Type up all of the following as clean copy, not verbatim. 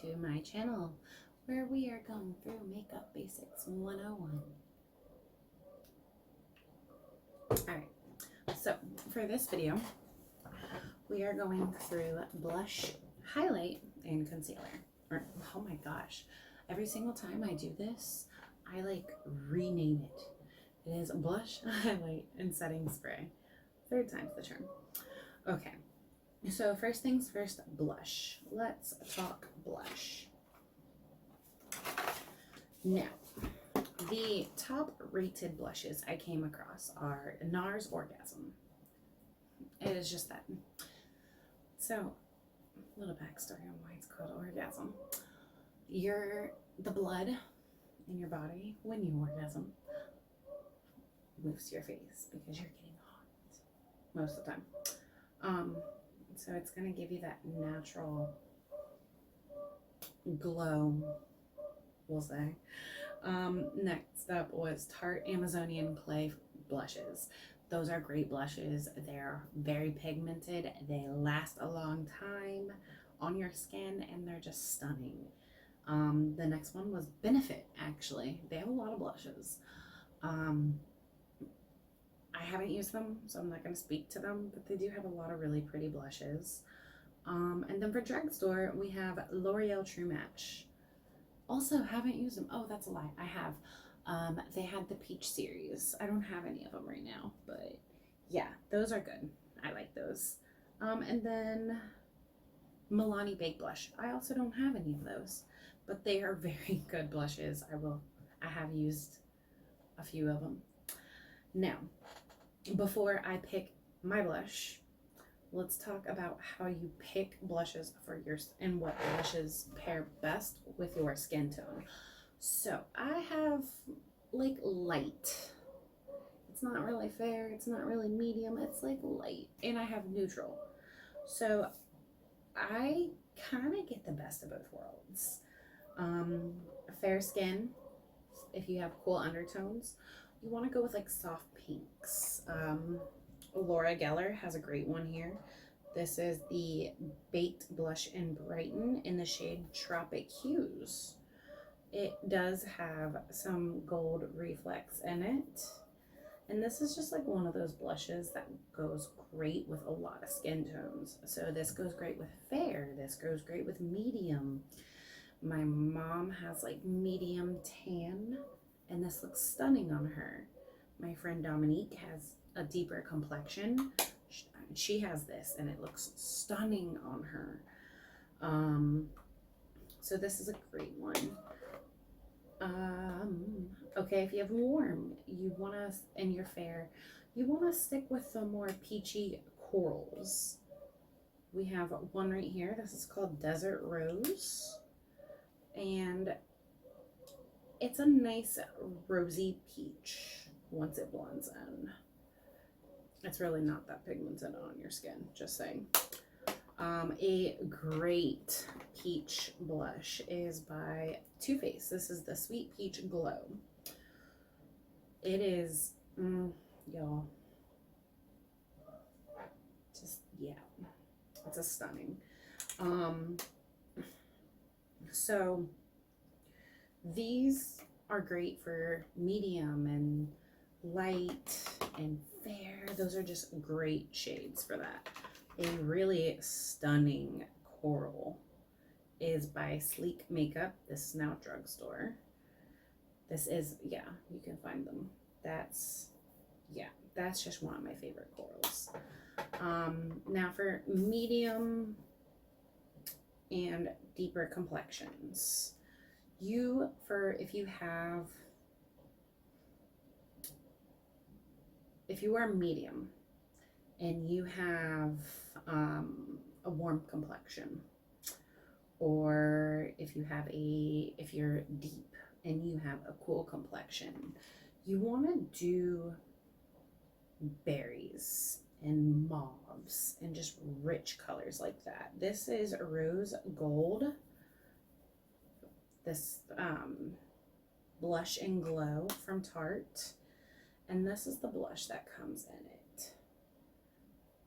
to my channel where we are going through Makeup Basics 101. Alright, so for this video, we are going through blush, highlight, and concealer. Oh my gosh, every single time I do this, I like rename it. It is blush, highlight, and setting spray. Third time's the charm. Okay, so first things first, blush. Let's talk blush. Now, the top rated blushes I came across are Nars Orgasm. It is just that. So, a little backstory on why it's called Orgasm. The blood in your body, when you orgasm, moves to your face because you're getting hot most of the time. So it's going to give you that natural glow, we'll say. Next up was Tarte Amazonian Clay blushes. Those are great blushes. They're very pigmented. They last a long time on your skin and they're just stunning. The next one was Benefit, actually. They have a lot of blushes. I haven't used them, so I'm not going to speak to them, but they do have a lot of really pretty blushes. And then for drugstore, we have L'Oreal True Match. Also, haven't used them. Oh, that's a lie. I have. They had the Peach series. I don't have any of them right now, but yeah, those are good. I like those. And then Milani Baked Blush. I also don't have any of those, but they are very good blushes. I have used a few of them. Now, before I pick my blush, let's talk about how you pick blushes for yours and what blushes pair best with your skin tone. So I have like light. It's not really fair. It's not really medium. It's like light. And I have neutral. So I kind of get the best of both worlds. Fair skin, if you have cool undertones, you want to go with like soft pinks. Laura Geller has a great one here. This is the Baked Blush and Brighten in the shade Tropic Hues. It does have some gold reflex in it. And this is just like one of those blushes that goes great with a lot of skin tones. So this goes great with fair. This goes great with medium. My mom has like medium tan, and this looks stunning on her. My friend Dominique has a deeper complexion. She has this and it looks stunning on her. So this is a great one. Okay, if you have warm, and you're fair, you want to stick with the more peachy corals. We have one right here. This is called Desert Rose, and it's a nice rosy peach once it blends in. It's really not that pigmented on your skin, just saying. A great peach blush is by Too Faced. This is the Sweet Peach Glow. It is, y'all, just, yeah, it's a stunning. So these are great for medium and light and fair. Those are just great shades for that. A really stunning coral is by Sleek Makeup. This is now drugstore. This is, yeah, you can find them. That's just one of my favorite corals. Now for medium and deeper complexions, if you are medium and you have a warm complexion, or if you're deep and you have a cool complexion, you want to do berries and mauves and just rich colors like that. This is Rose Gold. This Blush and Glow from Tarte. And this is the blush that comes in it.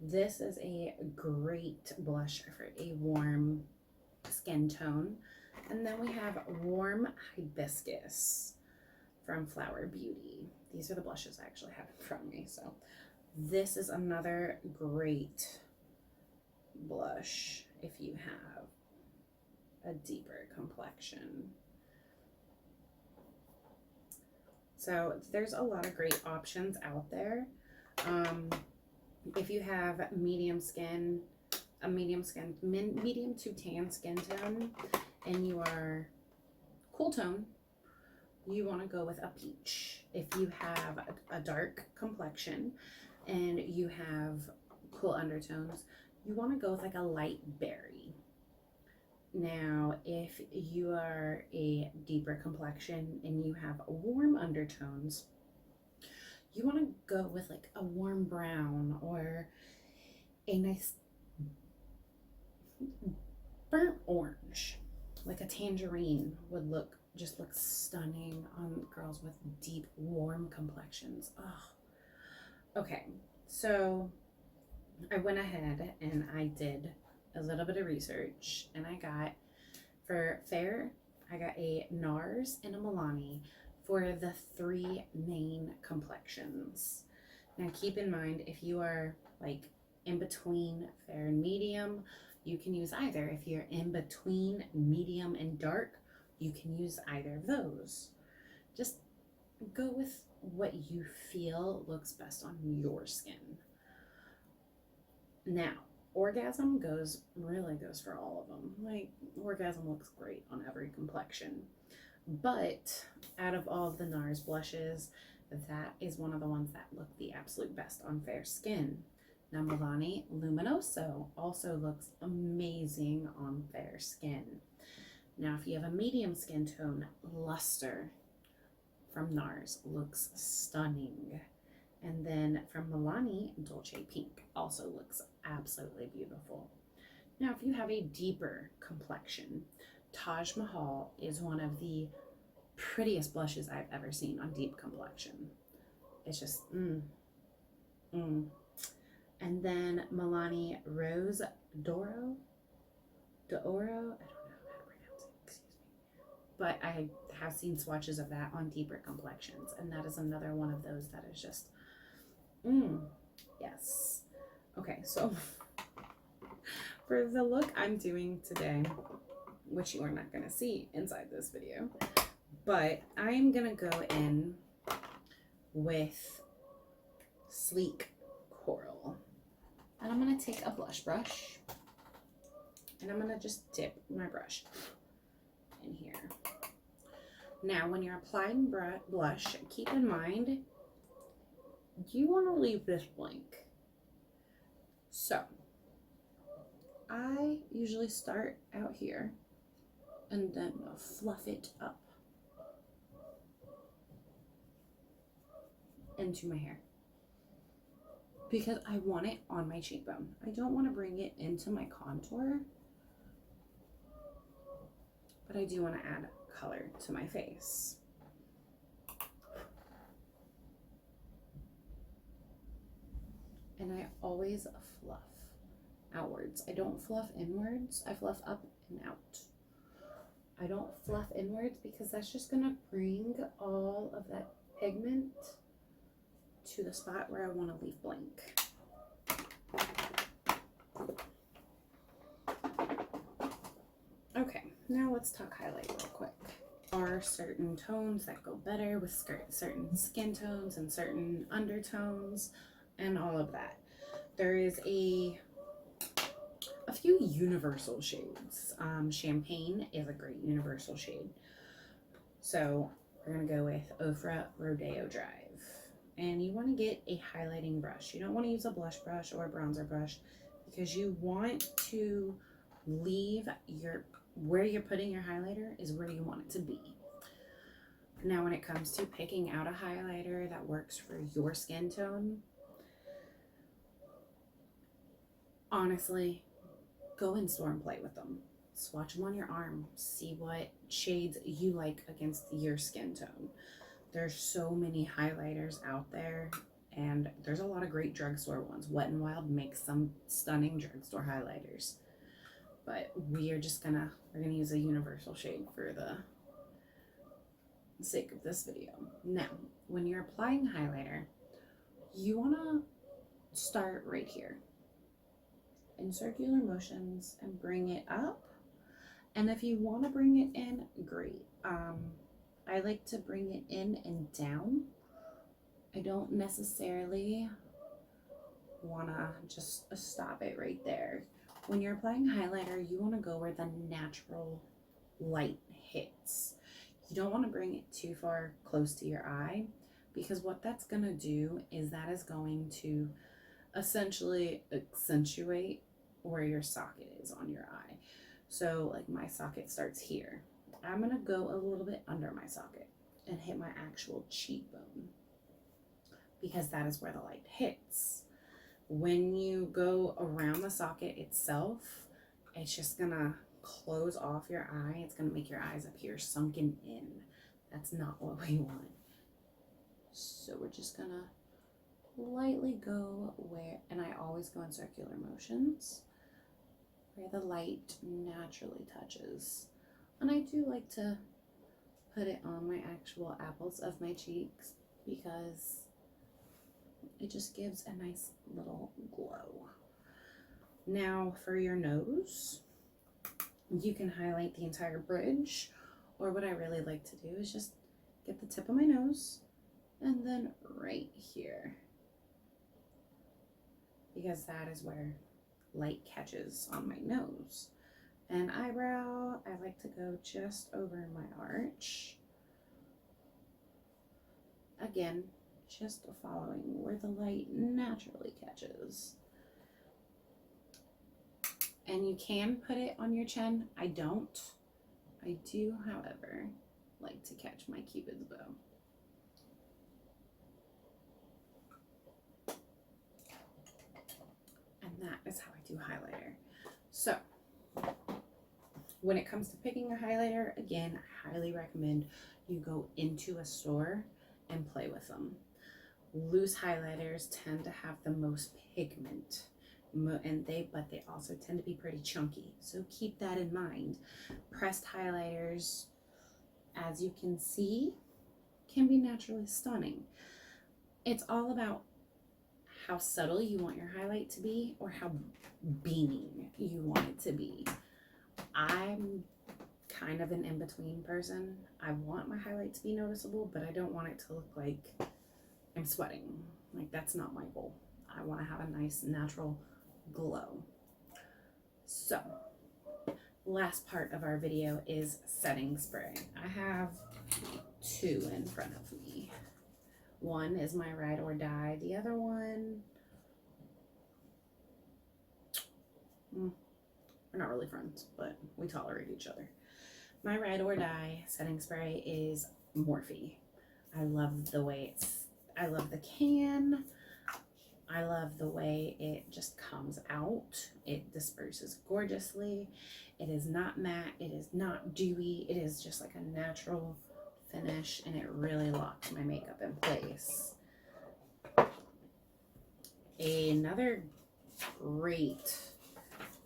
This is a great blush for a warm skin tone. And then we have Warm Hibiscus from Flower Beauty. These are the blushes I actually have in front of me. So this is another great blush if you have a deeper complexion. So there's a lot of great options out there. If you have medium to tan skin tone, and you are cool tone, you want to go with a peach. If you have a dark complexion and you have cool undertones, you want to go with like a light berry. Now, if you are a deeper complexion and you have warm undertones, you want to go with like a warm brown or a nice burnt orange, like a tangerine would look stunning on girls with deep warm complexions. Oh, okay. So I went ahead and I did a little bit of research, and I got, for fair, I got a Nars and a Milani for the 3 main complexions. Now keep in mind, if you are like in between fair and medium, you can use either. If you're in between medium and dark, you can use either of those. Just go with what you feel looks best on your skin. Now, Orgasm really goes for all of them. Like, Orgasm looks great on every complexion. But out of all of the NARS blushes, that is one of the ones that look the absolute best on fair skin. Now, Milani Luminoso also looks amazing on fair skin. Now, if you have a medium skin tone, Luster from NARS looks stunning. And then from Milani, Dolce Pink also looks absolutely beautiful. Now, if you have a deeper complexion, Taj Mahal is one of the prettiest blushes I've ever seen on deep complexion. It's just, And then Milani Rose D'Oro, I don't know how to pronounce it, excuse me. But I have seen swatches of that on deeper complexions, and that is another one of those that is just, yes. Okay, so for the look I'm doing today, which you are not going to see inside this video, but I'm going to go in with Sleek Coral. And I'm going to take a blush brush, and I'm going to just dip my brush in here. Now, when you're applying blush, keep in mind, you want to leave this blank. So, I usually start out here and then fluff it up into my hair, because I want it on my cheekbone. I don't want to bring it into my contour, but I do want to add color to my face. And I always fluff outwards. I don't fluff inwards. I fluff up and out. I don't fluff inwards because that's just gonna bring all of that pigment to the spot where I want to leave blank. Okay, now let's talk highlight real quick. There are certain tones that go better with certain skin tones and certain undertones and all of that. There is a few universal shades. Champagne is a great universal shade. So we're gonna go with Ofra Rodeo Drive. And you want to get a highlighting brush. You don't want to use a blush brush or a bronzer brush, because you want to leave where you're putting your highlighter is where you want it to be. Now, when it comes to picking out a highlighter that works for your skin tone, honestly, go in store and play with them. Swatch them on your arm. See what shades you like against your skin tone. There's so many highlighters out there, and there's a lot of great drugstore ones. Wet n Wild makes some stunning drugstore highlighters. but we're gonna use a universal shade for the sake of this video. Now, when you're applying highlighter, you want to start right here in circular motions and bring it up. And if you want to bring it in, great. I like to bring it in and down. I don't necessarily want to just stop it right there. When you're applying highlighter, you want to go where the natural light hits. You don't want to bring it too far close to your eye, because what that's going to do is that is going to essentially accentuate where your socket is on your eye. So like my socket starts here. I'm going to go a little bit under my socket and hit my actual cheekbone, because that is where the light hits. When you go around the socket itself, it's just gonna close off your eye. It's gonna make your eyes appear sunken in. That's not what we want. So we're just gonna lightly go where, and I always go in circular motions, where the light naturally touches. And I do like to put it on my actual apples of my cheeks, because it just gives a nice little glow. Now for your nose, you can highlight the entire bridge, or what I really like to do is just get the tip of my nose and then right here, because that is where light catches on my nose. And eyebrow, I like to go just over my arch. Again, just following where the light naturally catches. And you can put it on your chin. I don't. I do, however, like to catch my Cupid's bow. And that is how I do highlighter. So, when it comes to picking a highlighter, again, I highly recommend you go into a store and play with them. Loose highlighters tend to have the most pigment, but they also tend to be pretty chunky, so keep that in mind. Pressed highlighters, as you can see, can be naturally stunning. It's all about how subtle you want your highlight to be, or how beaming you want it to be. I'm kind of an in-between person. I want my highlight to be noticeable, but I don't want it to look like I'm sweating. Like, that's not my goal. I want to have a nice natural glow. So, last part of our video is setting spray. I have two in front of me. One is my Ride or Die. The other one, we're not really friends, but we tolerate each other. My Ride or Die setting spray is Morphe. I love the way I love the can. I love the way it just comes out. It disperses gorgeously. It is not matte. It is not dewy. It is just like a natural finish, and it really locks my makeup in place. Another great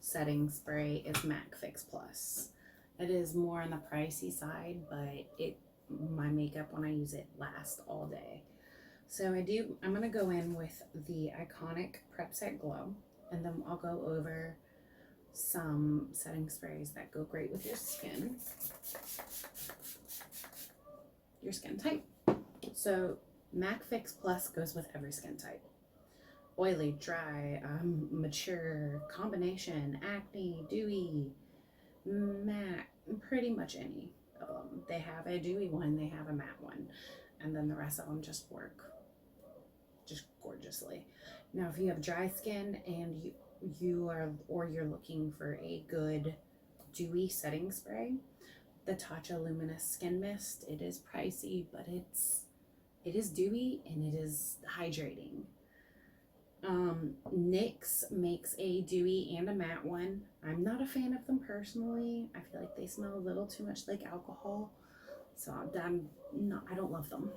setting spray is MAC Fix Plus. It is more on the pricey side, but my makeup, when I use it, lasts all day. So I'm gonna go in with the iconic Prep Set Glow, and then I'll go over some setting sprays that go great with your skin type. So MAC Fix Plus goes with every skin type. Oily, dry, mature, combination, acne, dewy, matte, pretty much any of them. They have a dewy one, they have a matte one, and then the rest of them just work just gorgeously. Now, if you have dry skin and you're looking for a good dewy setting spray, the Tatcha Luminous Skin Mist, it is pricey, but it is dewy and it is hydrating. NYX makes a dewy and a matte one. I'm not a fan of them personally. I feel like they smell a little too much like alcohol, so I don't love them,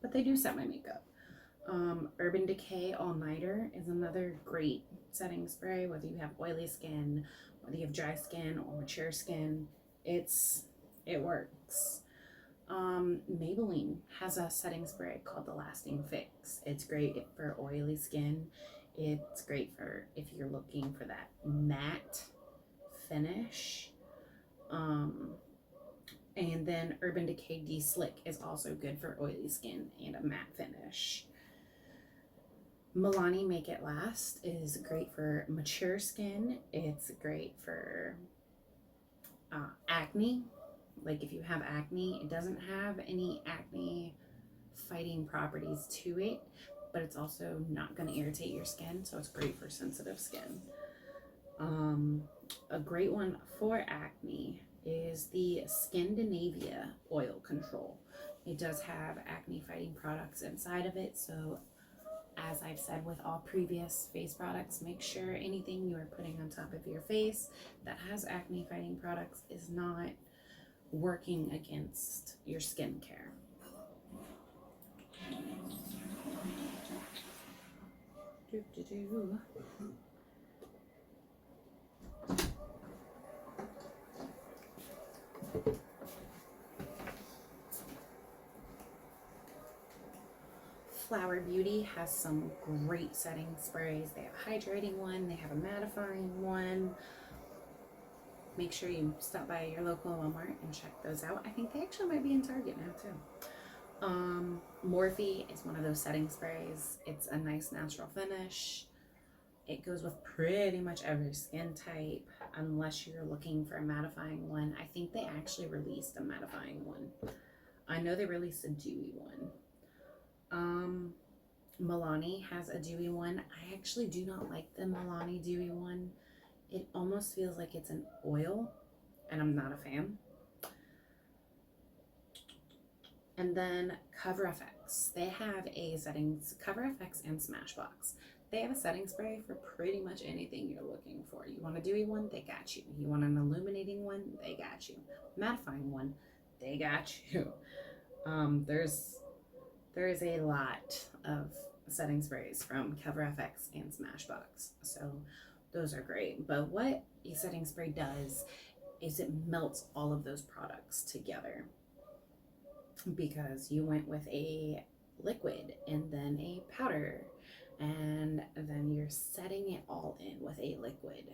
but they do set my makeup. Urban Decay All Nighter is another great setting spray, whether you have oily skin, whether you have dry skin or mature skin, it works. Maybelline has a setting spray called the Lasting Fix. It's great for oily skin. It's great for if you're looking for that matte finish. And then Urban Decay De-Slick is also good for oily skin and a matte finish. Milani Make It Last is great for mature skin. It's great for acne. Like if you have acne, it doesn't have any acne fighting properties to it, but it's also not going to irritate your skin, so it's great for sensitive skin. A great one for acne is the Scandinavia Oil Control. It does have acne fighting products inside of it, so as I've said with all previous face products, make sure anything you are putting on top of your face that has acne fighting products is not working against your skincare. Flower Beauty has some great setting sprays. They have a hydrating one, they have a mattifying one. Make sure you stop by your local Walmart and check those out. I think they actually might be in Target now too. Morphe is one of those setting sprays. It's a nice natural finish. It goes with pretty much every skin type unless you're looking for a mattifying one. I think they actually released a mattifying one. I know they released a dewy one. Milani has a dewy one. I actually do not like the Milani dewy one. It almost feels like it's an oil, and I'm not a fan. And then CoverFX. They have a settings, CoverFX and Smashbox. They have a setting spray for pretty much anything you're looking for. You want a dewy one? They got you. You want an illuminating one? They got you. Mattifying one? They got you. There is a lot of setting sprays from CoverFX and Smashbox, so those are great. But what a setting spray does is it melts all of those products together, because you went with a liquid and then a powder, and then you're setting it all in with a liquid.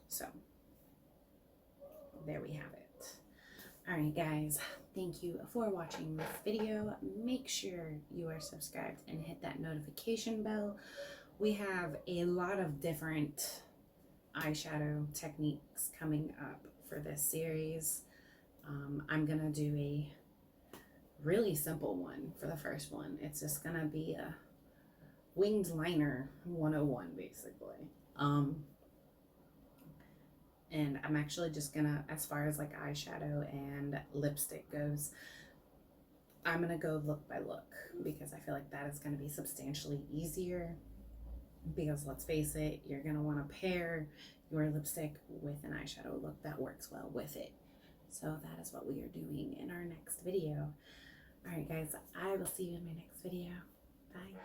So there we have it. All right, guys, thank you for watching this video. Make sure you are subscribed and hit that notification bell. We have a lot of different eyeshadow techniques coming up for this series. I'm gonna do a really simple one for the first one. It's just gonna be a winged liner 101 basically. And I'm actually just gonna, as far as like eyeshadow and lipstick goes, I'm gonna go look by look, because I feel like that is gonna be substantially easier, because let's face it, you're gonna wanna pair your lipstick with an eyeshadow look that works well with it. So that is what we are doing in our next video. All right, guys, I will see you in my next video. Bye.